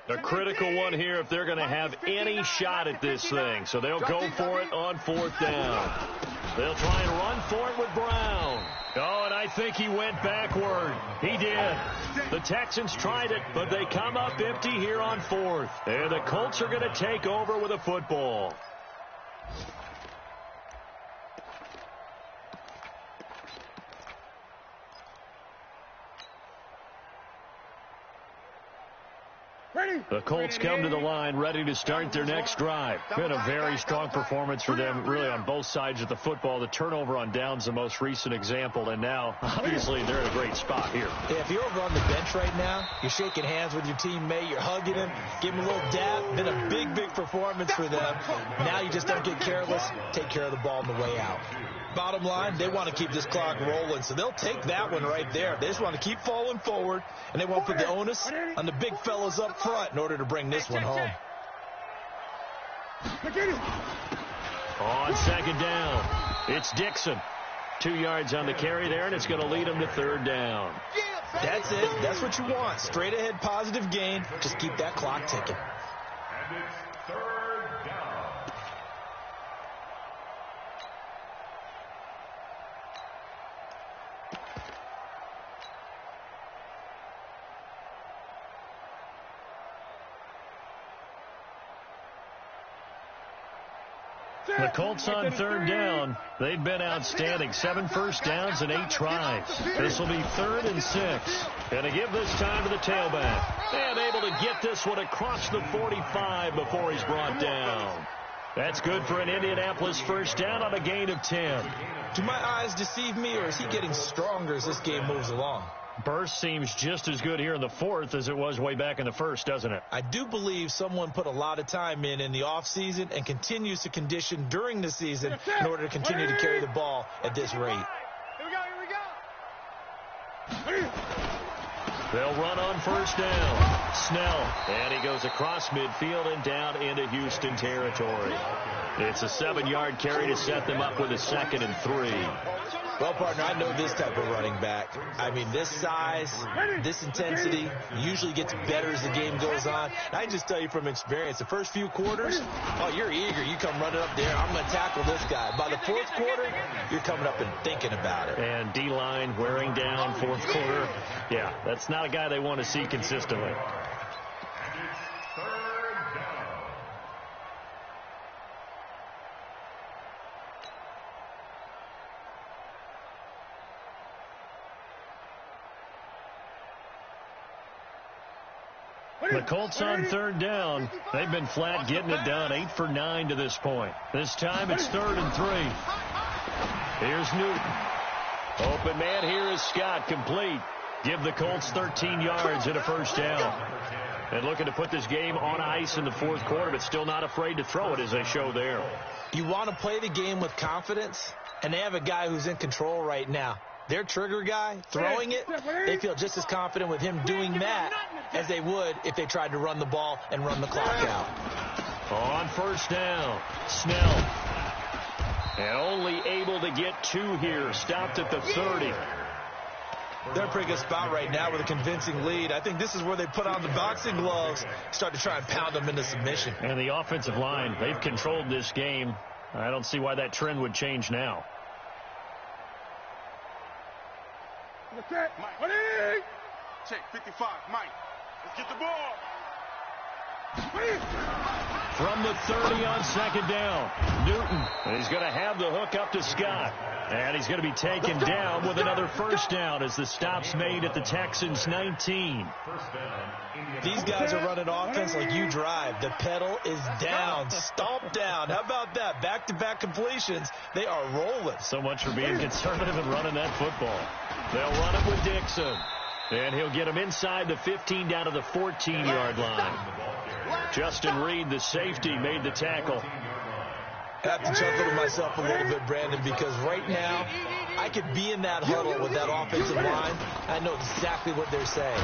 A critical one here if they're going to have any shot at this thing. So they'll go for it on 4th down. They'll try and run for it with Brown. Oh, and I think he went backward. He did. The Texans tried it, but they come up empty here on 4th. And the Colts are going to take over with a football. The Colts come to the line ready to start their next drive. Been a very strong performance for them, really, on both sides of the football. The turnover on downs, the most recent example, and now, obviously, they're in a great spot here. Yeah, if you're over on the bench right now, you're shaking hands with your teammate, you're hugging him, give him a little dap. Been a big, big performance for them. Now you just don't get careless. Take care of the ball on the way out. Bottom line, they want to keep this clock rolling, so they'll take that one right there. They just want to keep falling forward, and they want to put the onus on the big fellas up front in order to bring this one home. On second down, it's Dixon. 2 yards on the carry there, and it's going to lead them to 3rd down. That's it. That's what you want. Straight ahead positive gain. Just keep that clock ticking. And it's 3rd down. The Colts on 3rd down. They've been outstanding. 7 first downs and 8 tries. This will be 3rd and 6. Going to give this time to the tailback. And able to get this one across the 45 before he's brought down. That's good for an Indianapolis first down on a gain of 10. Do my eyes deceive me, or is he getting stronger as this game moves along? Burst seems just as good here in the 4th as it was way back in the 1st, doesn't it? I do believe someone put a lot of time in the offseason and continues to condition during the season in order to continue to carry the ball at this rate. Here we go. They'll run on first down. Snell, and he goes across midfield and down into Houston territory. It's a 7-yard carry to set them up with a 2nd and 3. Well, partner, I know this type of running back. I mean, this size, this intensity usually gets better as the game goes on. And I can just tell you from experience, the first few quarters, oh, you're eager. You come running up there. I'm going to tackle this guy. By the 4th quarter, you're coming up and thinking about it. And D-line wearing down 4th quarter. Yeah, that's not a guy they want to see consistently. And it's 3rd down. The Colts on 3rd down. They've been flat getting it done. 8 for 9 to this point. This time it's 3rd and 3. Here's Newton. Open man here is Scott, complete. Give the Colts 13 yards and a first down. And looking to put this game on ice in the 4th quarter, but still not afraid to throw it as they show there. You want to play the game with confidence, and they have a guy who's in control right now. Their trigger guy, throwing it, they feel just as confident with him doing that as they would if they tried to run the ball and run the clock out. On first down, Snell. And only able to get 2 here. Stopped at the 30. They're in a pretty good spot right now with a convincing lead. I think this is where they put on the boxing gloves, start to try and pound them into submission. And the offensive line, they've controlled this game. I don't see why that trend would change now. Mike. Check 55, Mike. Let's get the ball. From the 30 on second down, Newton. And he's going to have the hook up to Scott. And he's going to be taken down with another first down as the stop's made at the Texans 19. These guys are running offense like you drive. The pedal is down, stomp down. How about that? Back-to-back completions. They are rolling. So much for being conservative and running that football. They'll run it with Dixon. And he'll get him inside the 15 down to the 14-yard line. Justin Reed, the safety, made the tackle. I have to chuckle to myself a little bit, Brandon, because right now I could be in that huddle with that offensive line. I know exactly what they're saying.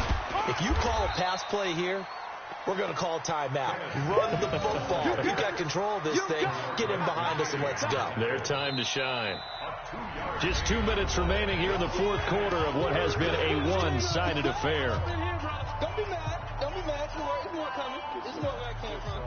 If you call a pass play here, we're going to call a timeout. Run the football. We got control of this thing. Get in behind us and let's go. Their time to shine. Just 2 minutes remaining here in the 4th quarter of what has been a one-sided affair. Don't be mad. Don't be mad. It's more coming. This is where that came from.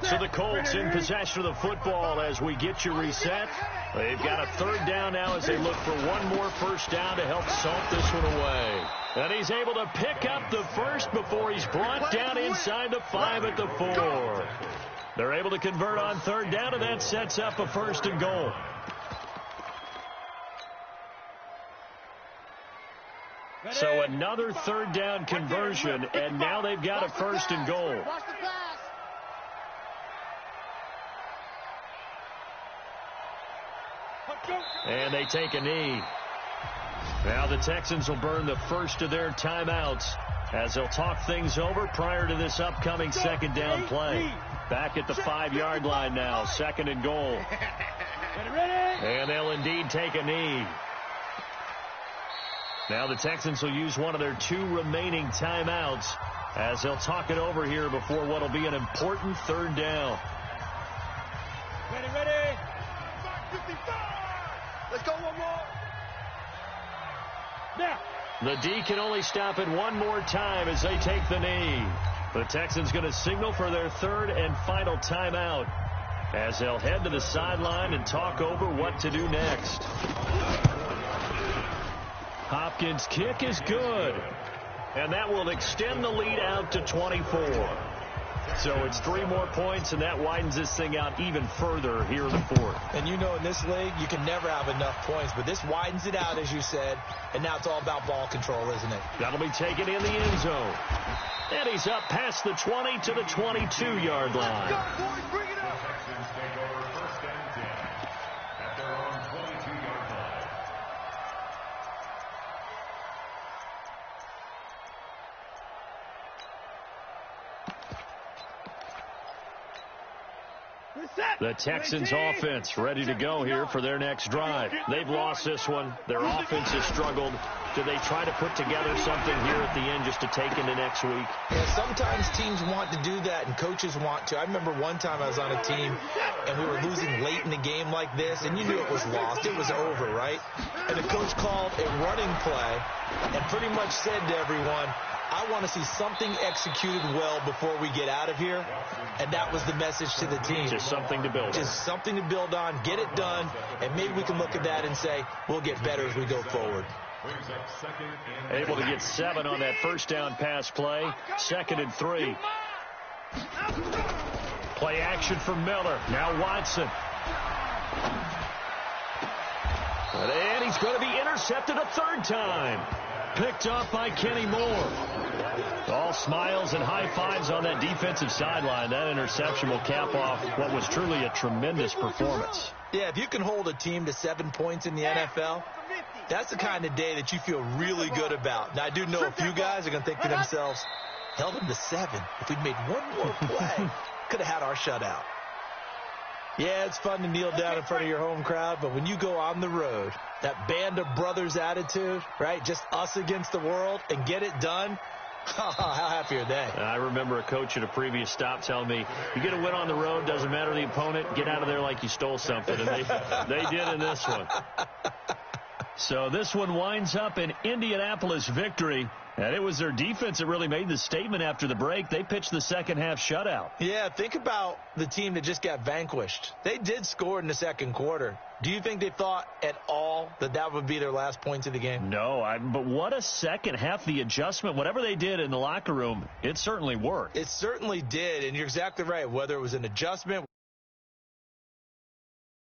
So the Colts in possession of the football as we get you reset. They've got a third down now as they look for one more first down to help salt this one away. And he's able to pick up the first before he's brought down inside the 5 at the 4. They're able to convert on third down, and that sets up a first and goal. So another third down conversion, and now they've got a first and goal. And they take a knee. Now the Texans will burn the first of their timeouts as they'll talk things over prior to this upcoming second down play. Back at the 5-yard line now, second and goal. And they'll indeed take a knee. Now the Texans will use one of their 2 remaining timeouts as they'll talk it over here before what will be an important third down. Ready. Let's go one more. Now. The D can only stop it one more time as they take the knee. The Texans going to signal for their third and final timeout as they'll head to the sideline and talk over what to do next. Hopkins' kick is good, and that will extend the lead out to 24. So it's 3 more points, and that widens this thing out even further here in the 4th. And you know in this league, you can never have enough points, but this widens it out, as you said, and now it's all about ball control, isn't it? That'll be taken in the end zone. And he's up past the 20 to the 22-yard line. Bring it up. Texans take over first and 10 at their own 22-yard line. The Texans offense ready to go here for their next drive. They've lost this one. Their offense has struggled. Do they try to put together something here at the end just to take into next week? Yeah, sometimes teams want to do that and coaches want to. I remember one time I was on a team and we were losing late in the game like this, and you knew it was lost. It was over, right? And the coach called a running play and pretty much said to everyone, I want to see something executed well before we get out of here. And that was the message to the team. Just something to build on. Just something to build on, get it done, and maybe we can look at that and say, we'll get better as we go forward. Able to get 7 on that first down pass play. Second and 3. Play action for Miller. Now Watson. And he's going to be intercepted a third time. Picked off by Kenny Moore. All smiles and high fives on that defensive sideline. That interception will cap off what was truly a tremendous performance. Yeah, if you can hold a team to 7 points in the NFL, that's the kind of day that you feel really good about. Now, I do know a few guys are going to think to themselves, held them to 7. If we'd made one more play, could have had our shutout. Yeah, it's fun to kneel down in front of your home crowd, but when you go on the road, that band of brothers attitude, right, just us against the world, and get it done, how happy are they? I remember a coach at a previous stop telling me, you get a win on the road, doesn't matter the opponent, get out of there like you stole something, and they did in this one. So this one winds up an Indianapolis victory. And it was their defense that really made the statement after the break. They pitched the second half shutout. Yeah, think about the team that just got vanquished. They did score in the second quarter. Do you think they thought at all that that would be their last points of the game? No, but what a second half. The adjustment, whatever they did in the locker room, it certainly worked. It certainly did, and you're exactly right. Whether it was an adjustment,